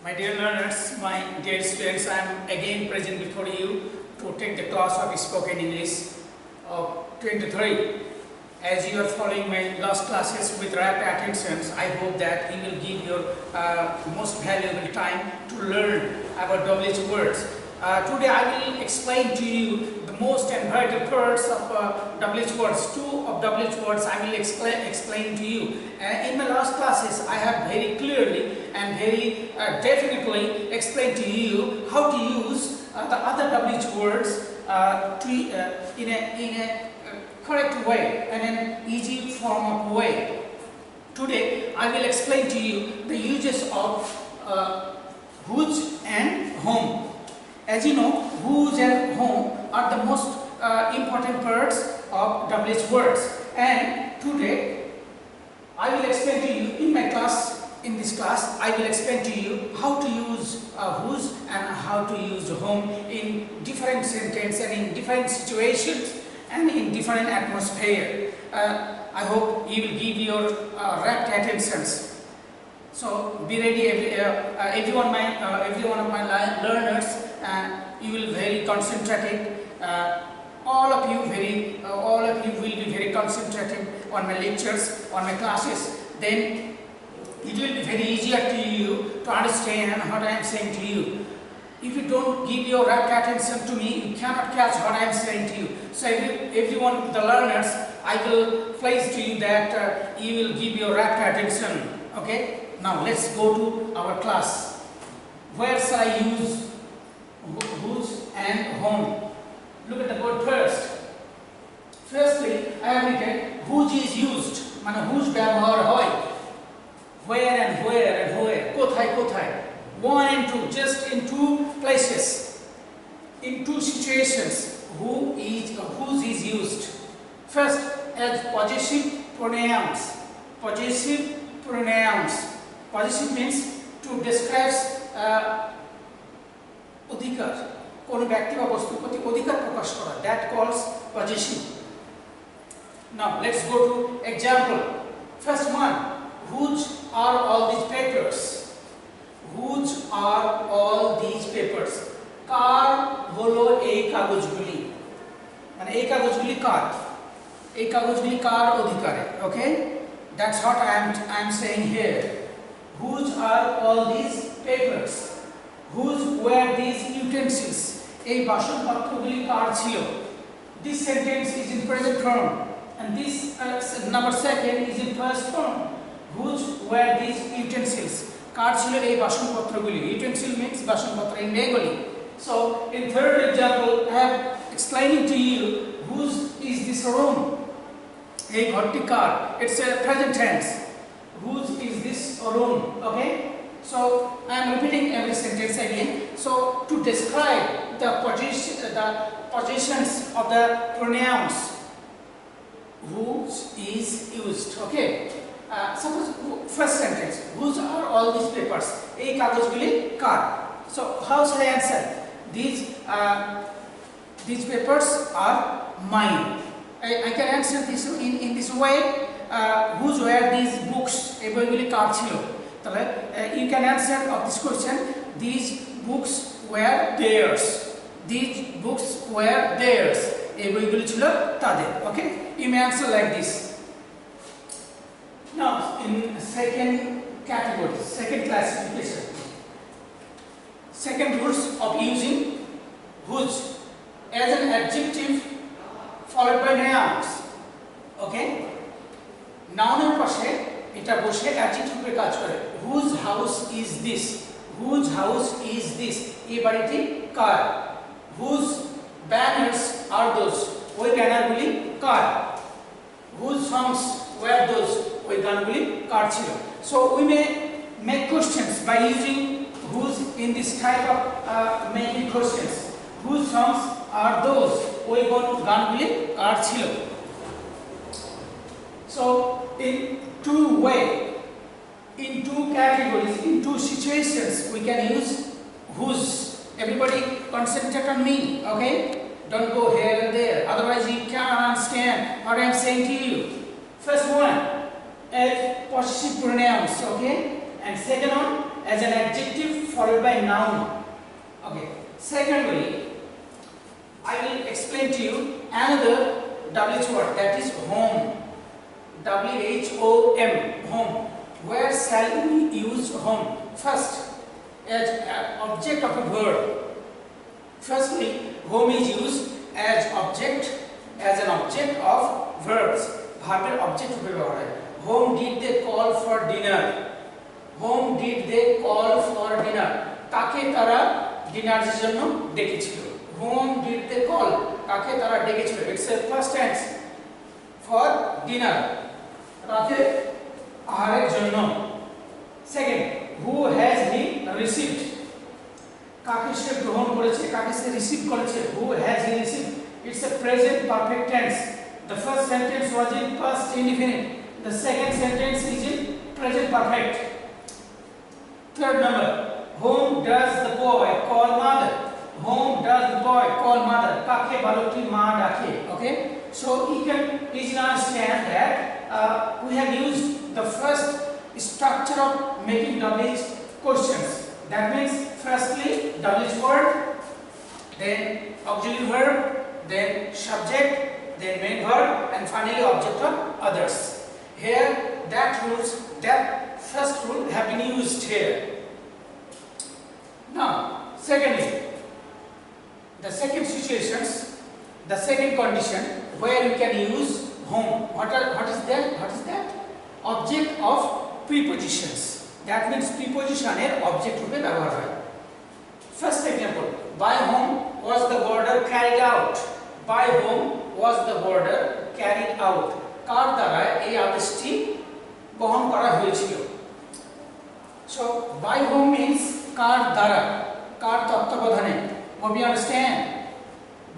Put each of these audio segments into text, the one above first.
My dear learners, my dear students, I am again present before you to take the class of spoken English of 23. As you are following my last classes with rapt attention, I hope that you will give your most valuable time to learn about WH words. Today I will explain to you the most and vital parts of WH words. Two of WH words I will explain to you. In my last classes I have very clearly and very definitely explained to you how to use the other WH words in a correct way and an easy form of way. Today I will explain to you the uses of whose and whom. As you know, whose and whom are the most important parts of WH words, and today I will explain to you in my class. In this class, I will explain to you how to use whose and how to use whom in different sentences and in different situations and in different atmosphere. I hope you will give your rapt attentions. So be ready, every one of my learners. You will very concentrated. All of you will be very concentrated on my lectures, on my classes. Then it will be very easier to you to understand what I am saying to you. If you don't give your rapt attention to me, you cannot catch what I am saying to you. So everyone of the learners, I will place to you that you will give your rapt attention. Okay? Now let's go to our class. Where shall I use whose and whom? Look at the word first. Firstly, I have written whose is used. মানে whose ব্যবহার হয়. Where and where. কোথায়. 1 and 2, just in two places, in two situations, whose is used. First, as possessive pronouns. Possessive means to describe অধিকার, কোন ব্যক্তি বা বস্তুর প্রতি অধিকার প্রকাশ করা, that calls possessive. Now let's go to example. First one, whose are all these papers? Whose are all these papers? কার হলো এই কাগজগুলি, মানে এই কাগজগুলি কার, এই কাগজগুলি কার অধিকারে. Okay, that's what I am saying here. Whose are all these papers? Whose were these utensils? এই বাসনপত্রগুলি কার ছিল. This sentence is in present form and this number second is in past form. Whose were these utensils? কার ছিল এই বাসনপত্রগুলি. Utensil means বাসনপত্র in Bengali. So in third example I am explaining to you whose is this room. এই ঘরটি কার. It's a present tense. Whose is this room? Okay. So I am repeating every sentence again. So to describe the positions of the pronouns, whose is used. Okay. Suppose first sentence, whose are all these papers? এই কাগজগুলি কার. So how shall I answer? These papers are mine. I can answer this in this way. Whose were these books? এই বইগুলি কার ছিল. তাহলে you can answer of this question, these books were theirs. These books were theirs. এই বইগুলি ছিল তাদের. Okay, you may answer like this. Now in second category, second classification, second rules of using whose as an adjective followed by nouns. Okay, noun পাশে এটা বসে adjective এর কাজ করে. Whose house is this? Whose house is this? এই বাড়িটি কার. Whose banners are those? ওই ব্যানারগুলি কার. Whose songs were those? ওই গানগুলি কার ছিল. So we may make questions by using whose in this type of making questions. Whose songs are those? ওই গানগুলি কার ছিল. So in two ways, in two categories, in two situations we can use whose. Everybody concentrate on me, okay? Don't go here and there, otherwise you cannot understand what I am saying to you. First one, as possessive pronouns, okay? And second one, as an adjective followed by noun. Okay. Secondly, I will explain to you another WH word, that is home. WHOM, home. Where shall we use home? First, as an object of a verb. Firstly, home is used as an object of verbs. Verb object of a verb. Whom did they call for dinner? Whom did they call for dinner? কাকে তারা ডিনারের জন্য ডেকেছিল? Whom did they call? কাকে তারা ডেকেছিল? It's a past tense for dinner. রাতে আহারের জন্য. Second, who has he received? কাকে সে গ্রহণ করেছে? কাকে সে রিসিভ করেছে? Who has he received? It's a present perfect tense. The first sentence was in past indefinite. The second sentence is in present perfect. Third number, whom does the boy call mother? Whom does the boy call mother? Kake baloti ma dake. Okay, so you can easily understand that we have used the first structure of making WH questions. That means firstly WH word, then auxiliary verb, then subject, then main verb, and finally object of others. Here that first rule have been used here. Now, secondly, the second situations, the second condition where you can use home. What is that? What is that? Object of prepositions. That means preposition er object rupe ব্যবহার হয়. First example, by whom was the order carried out? By whom was the order carried out? কার দ্বারা এই আদেশটি বহন করা হয়েছিল? So by whom means কার দ্বারা, কার তত্ত্বাবধানে. Hope you understand.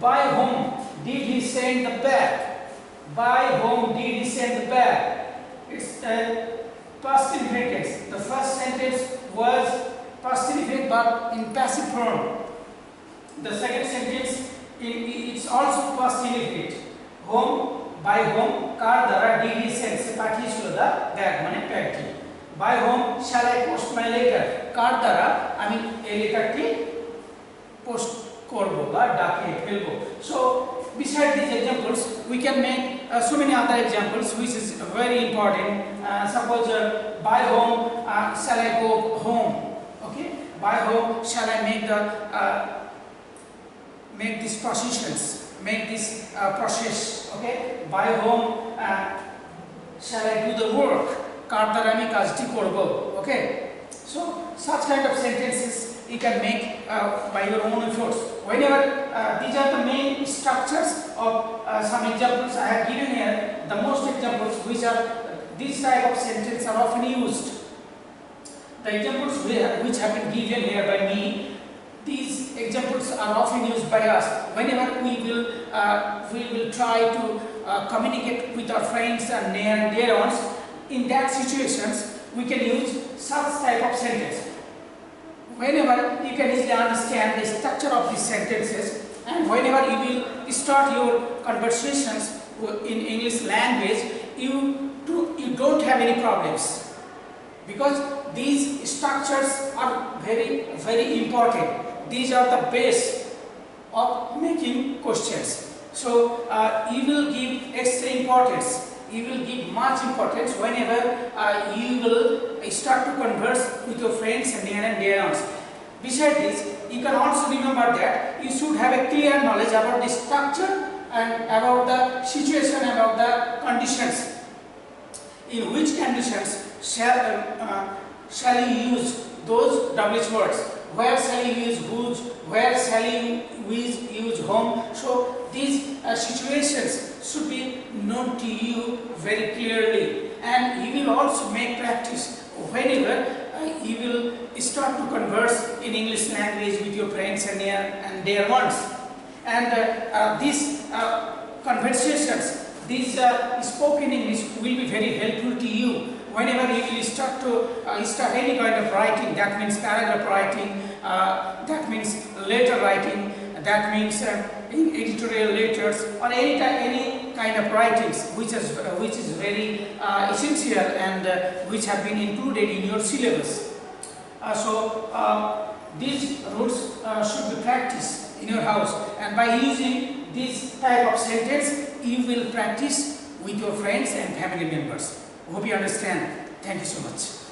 By whom did he send the bag? By whom did he send the bag? It's a past infinite tense. The first sentence was past infinite but in passive form. The second sentence it's also past infinite. Whom, by whom, কার দ্বারা did he send? সে পাঠিয়েছিল the bag মানে ব্যাগটি. By whom shall I post my letter? কার দ্বারা আমি এই লেটারটি post করব বা ডাকে ফেলব. So beside these examples we can make so many other examples which is very important. Suppose by whom shall I go home? Okay, by whom shall I make these processions, make this process? Okay, by whom shall I do the work? কার দ্বারা আমি কাজটি করব. Okay, so such kind of sentences you can make by your own efforts. Whenever these are the main structures of some examples I have given here. The most examples which are this type of sentence are often used. The examples which have been given here by me, these examples are often used by us whenever we will try to communicate with our friends and near and dear ones. In that situations we can use such type of sentence. Whenever you can easily understand the structure of these sentences, and whenever you will start your conversations in English language, you don't have any problems, because these structures are very, very important. These are the base of making questions. So you will give extra importance. You will give much importance whenever you will start to converse with your friends and near and dear ones. Besides this, you can also remember that you should have a clear knowledge about the structure and about the situation, about the conditions. In which conditions shall you use those WH words? Where shall you use whose? Where shall you use whom? So these situations should be known to you very clearly, and you will also make practice whenever you will start to converse in English language with your friends and near and dear ones. And these conversations, these spoken English will be very helpful to you whenever you will start any kind of writing. That means paragraph writing, that means letter writing, that means editorial letters, or any kind of writings which is very essential and which have been included in your syllabus. These rules should be practiced in your house, and by using this type of sentence, you will practice with your friends and family members. Hope you understand. Thank you so much.